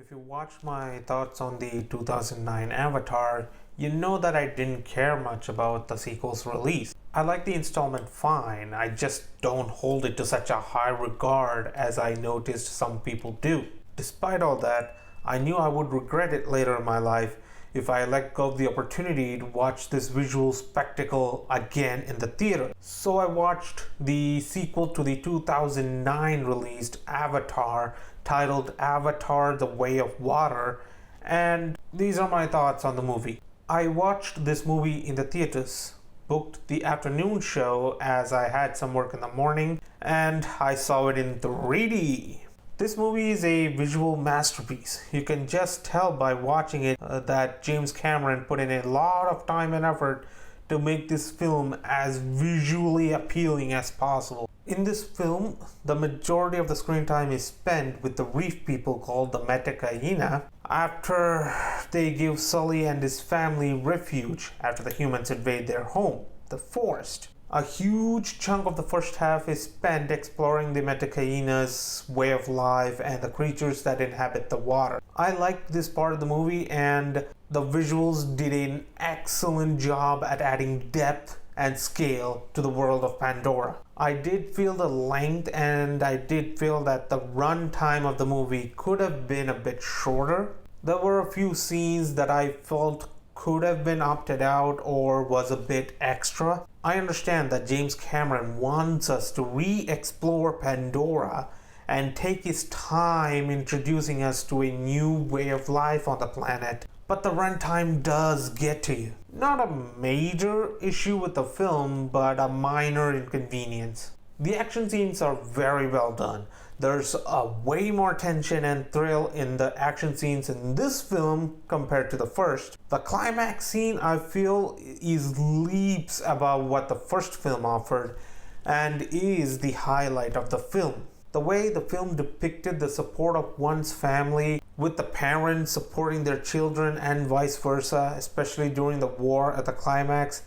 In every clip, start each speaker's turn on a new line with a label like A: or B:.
A: If you watched my thoughts on the 2009 Avatar, you know that I didn't care much about the sequel's release. I like the installment fine, I just don't hold it to such a high regard as I noticed some people do. Despite all that, I knew I would regret it later in my life if I let go of the opportunity to watch this visual spectacle again in the theater. So I watched the sequel to the 2009 released Avatar, titled Avatar: The Way of Water, and these are my thoughts on the movie. I watched this movie in the theaters, booked the afternoon show as I had some work in the morning, and I saw it in 3D. This movie is a visual masterpiece. You can just tell by watching it that James Cameron put in a lot of time and effort to make this film as visually appealing as possible. In this film, the majority of the screen time is spent with the reef people called the Metacaina after they give Sully and his family refuge after the humans invade their home, the forest. A huge chunk of the first half is spent exploring the Metacaina's way of life and the creatures that inhabit the water. I liked this part of the movie, and the visuals did an excellent job at adding depth and scale to the world of Pandora. I did feel the length, and I did feel that the run time of the movie could have been a bit shorter. There were a few scenes that I felt could have been opted out or was a bit extra. I understand that James Cameron wants us to re-explore Pandora and take his time introducing us to a new way of life on the planet, but the runtime does get to you. Not a major issue with the film, but a minor inconvenience. The action scenes are very well done. There's way more tension and thrill in the action scenes in this film compared to the first. The climax scene, I feel, is leaps above what the first film offered and is the highlight of the film. The way the film depicted the support of one's family, with the parents supporting their children and vice versa, especially during the war at the climax,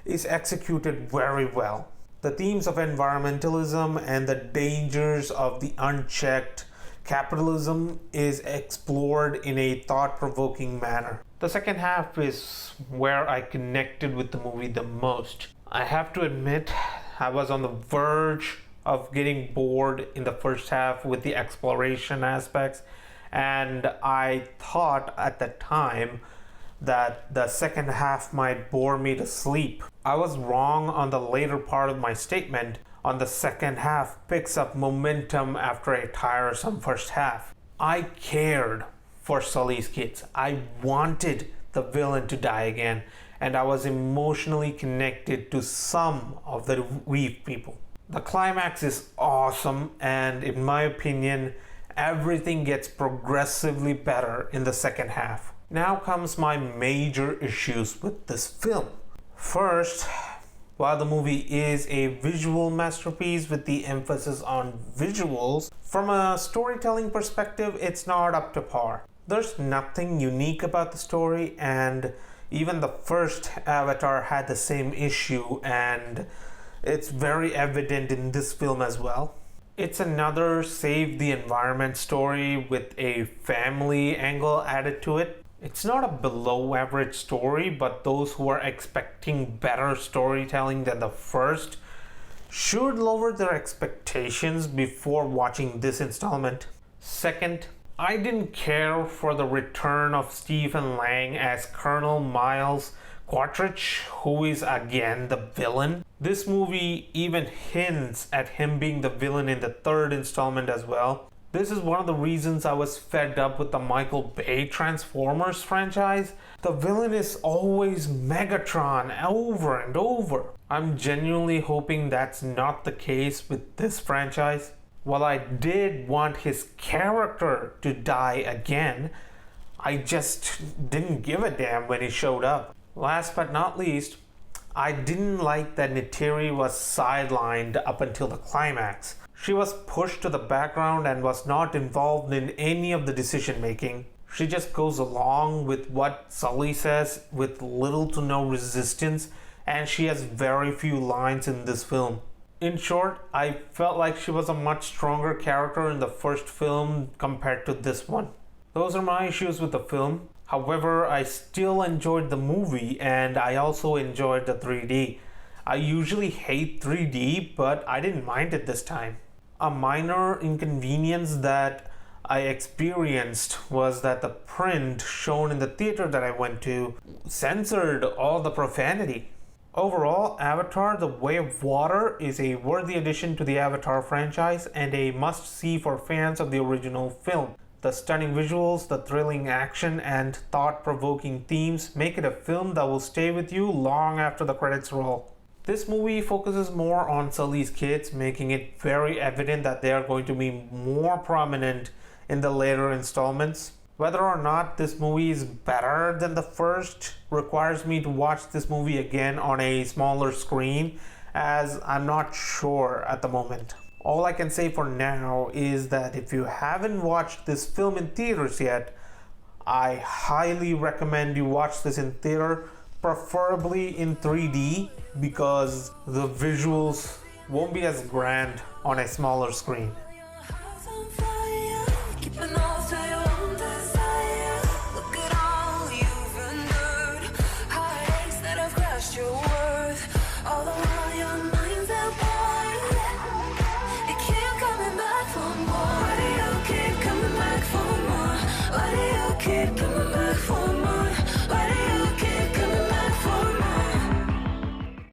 A: is executed very well. The themes of environmentalism and the dangers of the unchecked capitalism is explored in a thought-provoking manner. The second half is where I connected with the movie the most. I have to admit, I was on the verge of getting bored in the first half with the exploration aspects, and I thought at the time that the second half might bore me to sleep. I was wrong on the later part of my statement on the second half picks up momentum after a tiresome first half. I cared for Sully's kids. I wanted the villain to die again, and I was emotionally connected to some of the reef people. The climax is awesome, and in my opinion, everything gets progressively better in the second half. Now comes my major issues with this film. First, while the movie is a visual masterpiece with the emphasis on visuals, from a storytelling perspective, it's not up to par. There's nothing unique about the story, and even the first Avatar had the same issue, and it's very evident in this film as well. It's another save the environment story with a family angle added to it. It's not a below average story, but those who are expecting better storytelling than the first should lower their expectations before watching this installment. Second, I didn't care for the return of Stephen Lang as Colonel Miles Quaritch, who is again the villain. This movie even hints at him being the villain in the third installment as well. This is one of the reasons I was fed up with the Michael Bay Transformers franchise. The villain is always Megatron over and over. I'm genuinely hoping that's not the case with this franchise. While I did want his character to die again, I just didn't give a damn when he showed up. Last but not least, I didn't like that Neytiri was sidelined up until the climax. She was pushed to the background and was not involved in any of the decision making. She just goes along with what Sully says with little to no resistance, and she has very few lines in this film. In short, I felt like she was a much stronger character in the first film compared to this one. Those are my issues with the film. However, I still enjoyed the movie and I also enjoyed the 3D. I usually hate 3D, but I didn't mind it this time. A minor inconvenience that I experienced was that the print shown in the theater that I went to censored all the profanity. Overall, Avatar: The Way of Water is a worthy addition to the Avatar franchise and a must-see for fans of the original film. The stunning visuals, the thrilling action, and thought-provoking themes make it a film that will stay with you long after the credits roll. This movie focuses more on Sully's kids, making it very evident that they are going to be more prominent in the later installments. Whether or not this movie is better than the first requires me to watch this movie again on a smaller screen, as I'm not sure at the moment. All I can say for now is that if you haven't watched this film in theaters yet, I highly recommend you watch this in theater, preferably in 3D, because the visuals won't be as grand on a smaller screen.